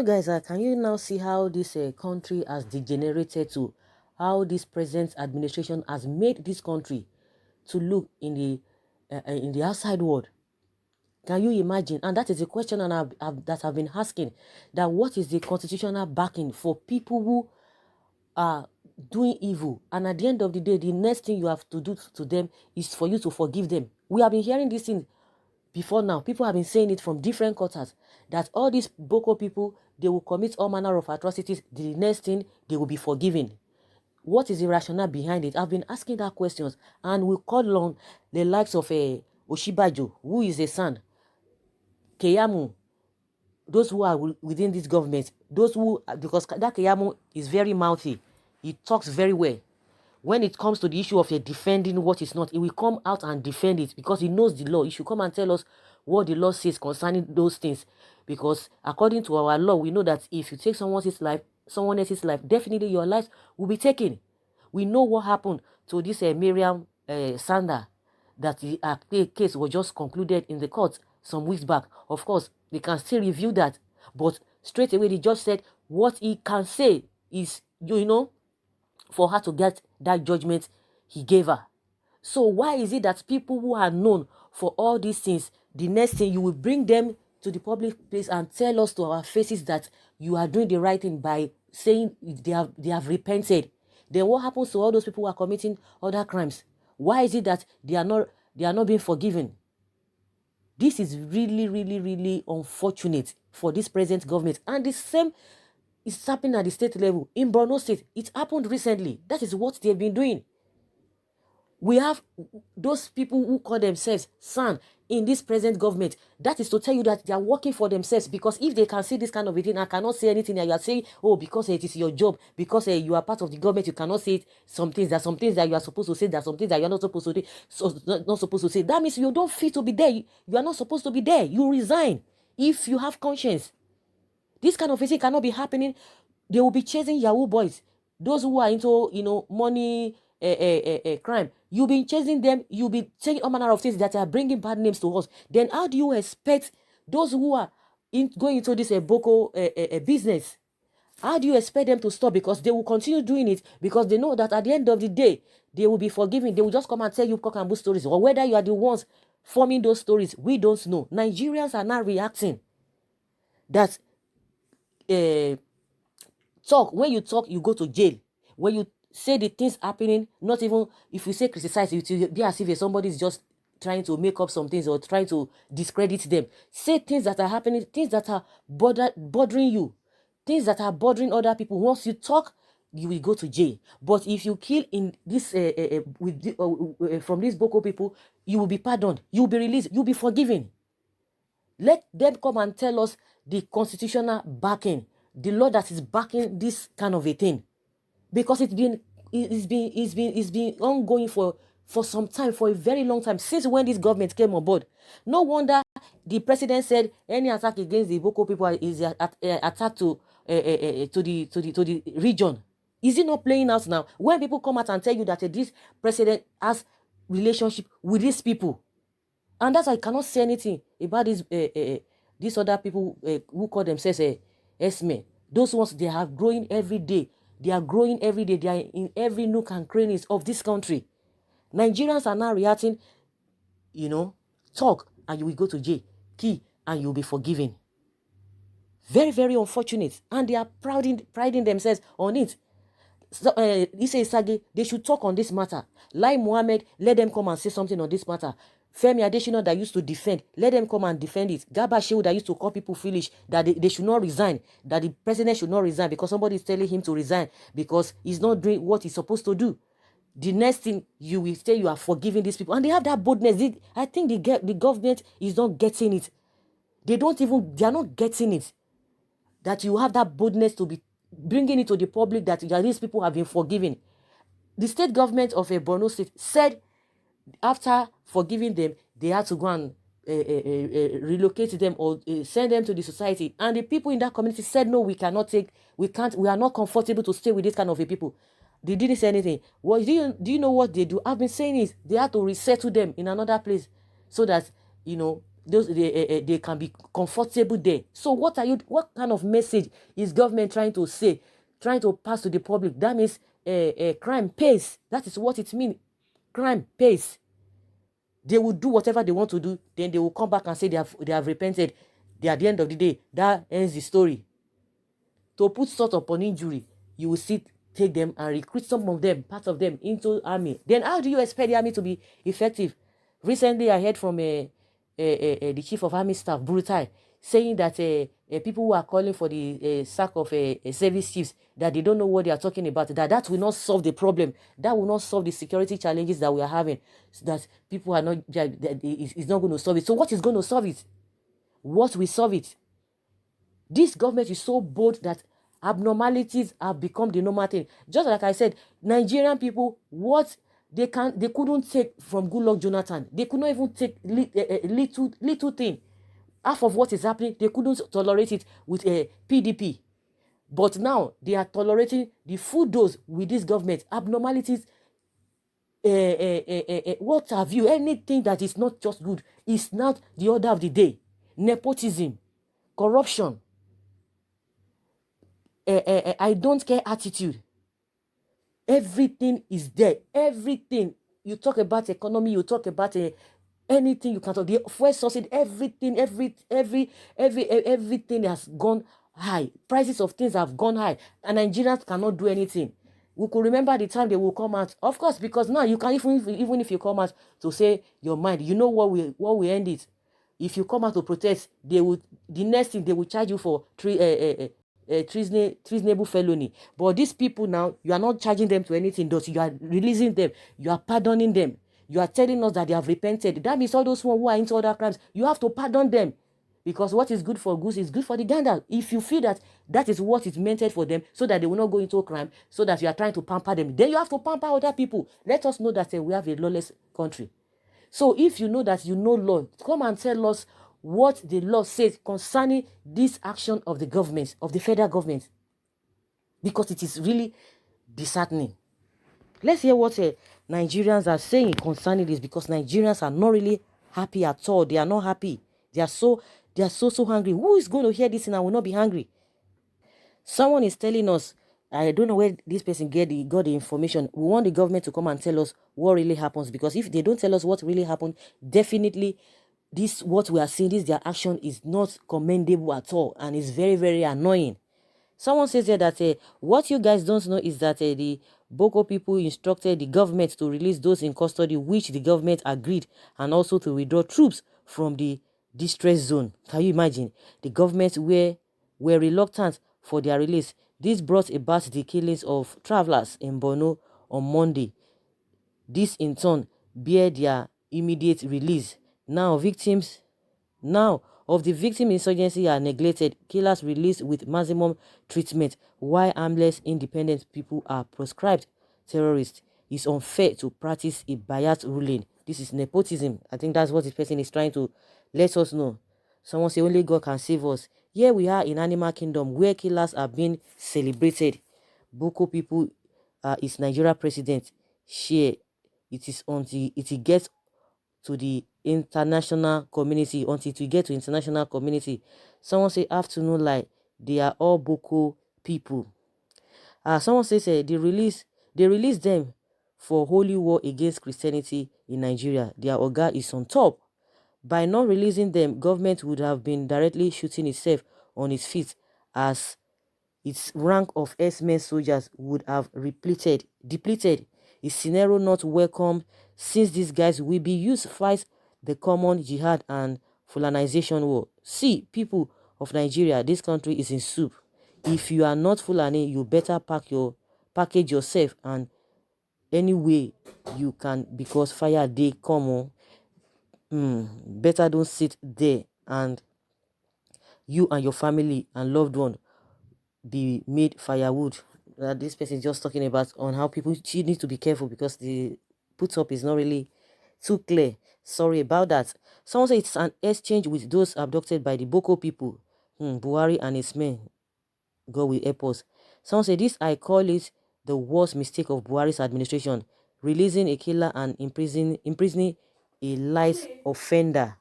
So guys, can you now see how this country has degenerated to how this present administration has made this country to look in the outside world? Can you imagine? And that is a question that I've been asking, that what is the constitutional backing for people who are doing evil, and at the end of the day, the next thing you have to do to them is for you to forgive them? We have been hearing this thing before now. People have been saying it from different quarters, that all these Boko people, they will commit all manner of atrocities. The next thing, they will be forgiven. What is the rationale behind it? I've been asking that questions, and we call on the likes of Oshibajo, who is a son, Keyamu, those who are within this government, those who, because that Keyamu is very mouthy, he talks very well. When it comes to the issue of defending what is not, he will come out and defend it because he knows the law. He should come and tell us what the law says concerning those things. Because according to our law, we know that if you take someone else's life, definitely your life will be taken. We know what happened to this Miriam Sander, that the case was just concluded in the court some weeks back. Of course, they can still review that, but straight away the judge said what he can say is, for her to get that judgment he gave her. So why is it that people who are known for all these things, the next thing you will bring them to the public place and tell us to our faces that you are doing the right thing by saying they have repented? Then what happens to all those people who are committing other crimes? Why is it that they are not being forgiven? This is really, really, really unfortunate for this present government. And the same is happening at the state level. In Borno State, it happened recently. That is what they've been doing. We have those people who call themselves SAN in this present government. That is to tell you that they are working for themselves, because if they can see this kind of a thing and cannot say anything, and you are saying, oh, because it is your job, because you are part of the government, you cannot say it. Some things, there are some things that you are supposed to say, there are some things that you are not supposed to say. So not supposed to say. That means you don't fit to be there. You are not supposed to be there. You resign if you have conscience. This kind of thing cannot be happening. They will be chasing Yahoo boys, those who are into money crime. You'll be chasing them. You'll be saying all manner of things that are bringing bad names to us. Then how do you expect those who are going into this Boko business? How do you expect them to stop? Because they will continue doing it, because they know that at the end of the day, they will be forgiven. They will just come and tell you cock and bull stories, or whether you are the ones forming those stories, we don't know. Nigerians are now reacting that when you talk, you go to jail. When you say the things happening, not even if you say criticize, it will be as if somebody is just trying to make up some things or trying to discredit them. Say things that are happening, things that are bothering you, things that are bothering other people. Once you talk, you will go to jail. But if you kill in this from these Boko people, you will be pardoned, you will be released, you will be forgiven. Let them come and tell us the constitutional backing, the law that is backing this kind of a thing, because it's been ongoing for some time, for a very long time, since when this government came on board. No wonder the president said any attack against the Boko people is an attack to the region. Is it not playing out now? When people come out and tell you that this president has relationship with these people, and that's why I cannot say anything about these other people who call themselves S-men. Those ones, they are growing every day. They are growing every day. They are in every nook and crannies of this country. Nigerians are now reacting, talk and you will go to jail, key and you'll be forgiven. Very, very unfortunate. And they are priding themselves on it. So, Issa Sage, they should talk on this matter. Lai Mohammed, let them come and say something on this matter. Femi Adesina, that used to defend, let them come and defend it. Garba Shehu, that used to call people foolish, that they should not resign, that the president should not resign because somebody is telling him to resign because he's not doing what he's supposed to do. The next thing, you will say you are forgiving these people. And they have that boldness. I think the government is not getting it. They are not getting it. That you have that boldness to be bringing it to the public that these people have been forgiven. The state government of Borno State said after forgiving them, they had to go and relocate them or send them to the society. And the people in that community said, no, we are not comfortable to stay with this kind of people. They didn't say anything. Well, do you know what they do? I've been saying is they have to resettle them in another place so that, they can be comfortable there. So what kind of message is government trying to say, trying to pass to the public? That means crime pays. That is what it means. Crime pays. They will do whatever they want to do, then they will come back and say they have repented. At the end of the day, that ends the story. To put sort upon injury, you will see, take them and recruit some of them, part of them, into army. Then how do you expect the army to be effective? Recently, I heard from the chief of army staff, Brutai, saying that people who are calling for the sack of service chiefs, that they don't know what they are talking about, that will not solve the problem. That will not solve the security challenges that we are having. So that people are not, it's not going to solve it. So what is going to solve it? What will solve it? This government is so bold that abnormalities have become the normal thing. Just like I said, Nigerian people, what they couldn't take from Goodluck Jonathan. They could not even take little thing. Half of what is happening, they couldn't tolerate it with a PDP. But now they are tolerating the full dose with this government. Abnormalities, what have you? Anything that is not just good is not the order of the day. Nepotism, corruption, I don't care attitude. Everything is there. Everything. You talk about economy, you talk about anything you can talk. The first sources, everything has gone high. Prices of things have gone high, and Nigerians cannot do anything. We could remember the time they will come out, of course, because now you can, even if you come out to say your mind, you know what we end it. If you come out to protest, the next thing they will charge you for treasonable felony. But these people now, you are not charging them to anything, though. You are releasing them, you are pardoning them, you are telling us that they have repented. That means all those who are into other crimes, you have to pardon them, because what is good for goose is good for the gander. If you feel that that is what is meant for them, so that they will not go into a crime, so that you are trying to pamper them, then you have to pamper other people. Let us know that we have a lawless country. So if you know that you know law, come and tell us what the law says concerning this action of the government, of the federal government, because it is really disheartening. Let's hear what Nigerians are saying concerning this, because Nigerians are not really happy at all. They are not happy. They are so hungry. Who is going to hear this and I will not be hungry? Someone is telling us, I don't know where this person got the information. We want the government to come and tell us what really happens, because if they don't tell us what really happened, definitely what we are seeing, their action is not commendable at all, and it's very, very annoying. Someone says here that what you guys don't know is that the Boko people instructed the government to release those in custody, which the government agreed, and also to withdraw troops from the distress zone. Can you imagine? The government were reluctant for their release. This brought about the killings of travelers in Borno on Monday. This in turn bear their immediate release. Now of the victim insurgency are neglected, killers released with maximum treatment, while harmless independent people are proscribed terrorists. It's unfair to practice a biased ruling. This is nepotism. I think that's what this person is trying to let us know. Someone say only God can save us. Here we are in animal kingdom where killers are being celebrated. Boko people is Nigeria president. Share. It is until it gets to the international community, until we get to international community. Someone say afternoon light, they are all Boko people. Someone says they release them for holy war against Christianity in Nigeria. Their oga is on top. By not releasing them, government would have been directly shooting itself on its feet, as its rank of S-men soldiers would have depleted. A scenario not welcome, since these guys will be used to fight the common jihad and Fulanization war. See, people of Nigeria, this country is in soup. If you are not Fulani, you better package yourself and any way you can, because fire day come on. Better don't sit there and you and your family and loved one be made firewood. This person is just talking about on how people need to be careful, because the put up is not really too clear. Sorry about that. Someone said it's an exchange with those abducted by the Boko people. Buhari and his men, God will help us. Someone said this, I call it the worst mistake of Buhari's administration, releasing a killer and imprisoning a light offender.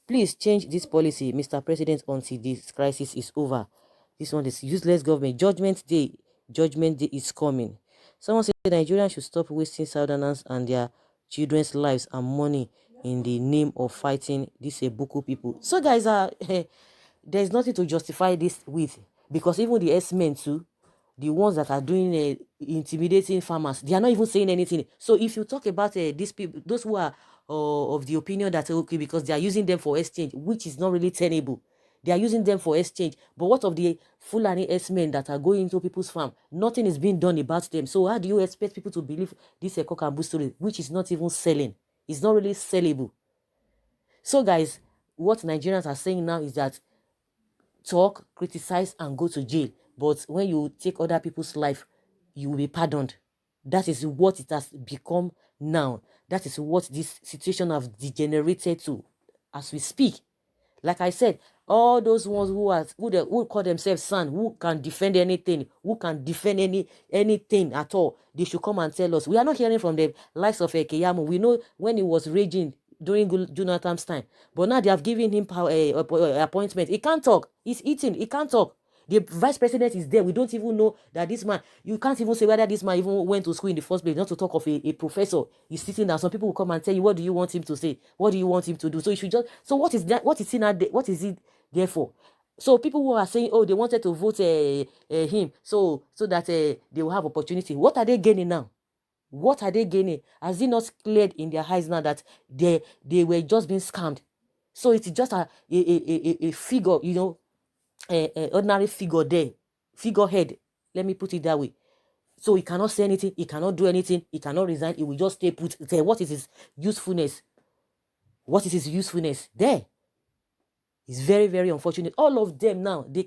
Please change this policy, Mr. President, until this crisis is over. This one is useless government. Judgment day is coming. Someone said Nigerians should stop wasting Southerners and their children's lives and money in the name of fighting these Ebuku people. So guys, there's nothing to justify this with, because even the S-men too, the ones that are doing intimidating farmers, they are not even saying anything. So if you talk about these people, those who are of the opinion that okay, because they are using them for exchange, which is not really tenable, they are using them for exchange. But what of the Fulani S-men that are going into people's farm? Nothing is being done about them. So how do you expect people to believe this cock and bull story, which is not even selling? It's not really sellable. So guys, what Nigerians are saying now is that talk, criticize, and go to jail. But when you take other people's life, you will be pardoned. That is what it has become now. That is what this situation has degenerated to as we speak. Like I said, all those ones who call themselves son, who can defend anything, who can defend anything at all, they should come and tell us. We are not hearing from the likes of Keyamo. We know when he was raging during Jonathan's time, but now they have given him power, appointment. He can't talk. He's eating. He can't talk. The vice president is there. We don't even know that this man, you can't even say whether this man even went to school in the first place, not to talk of a professor. He's sitting down. Some people will come and tell you, what do you want him to say? What do you want him to do? So you should just, so what is that? What is he not? What is he there for? So people who are saying, oh, they wanted to vote him so that they will have opportunity. What are they gaining now? What are they gaining? Has it not cleared in their eyes now that they were just being scammed? So it's just a figure, ordinary figure there, figurehead. Let me put it that way. So he cannot say anything. He cannot do anything. He cannot resign. He will just stay put. What is his usefulness? What is his usefulness there? It's very, very unfortunate. All of them now, they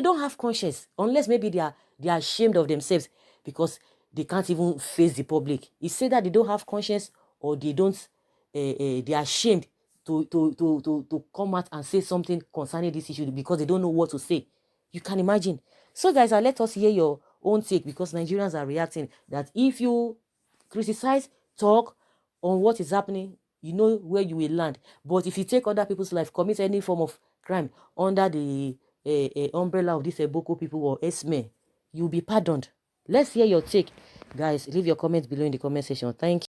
don't have conscience, unless maybe they are ashamed of themselves because they can't even face the public. It's said that they don't have conscience, or they don't, they are ashamed to come out and say something concerning this issue because they don't know what to say. You can imagine. So guys, let us hear your own take, because Nigerians are reacting that if you criticize, talk on what is happening, you know where you will land. But if you take other people's life, commit any form of crime under the umbrella of these Boko people or Esme, you'll be pardoned. Let's hear your take. Guys, leave your comments below in the comment section. Thank you.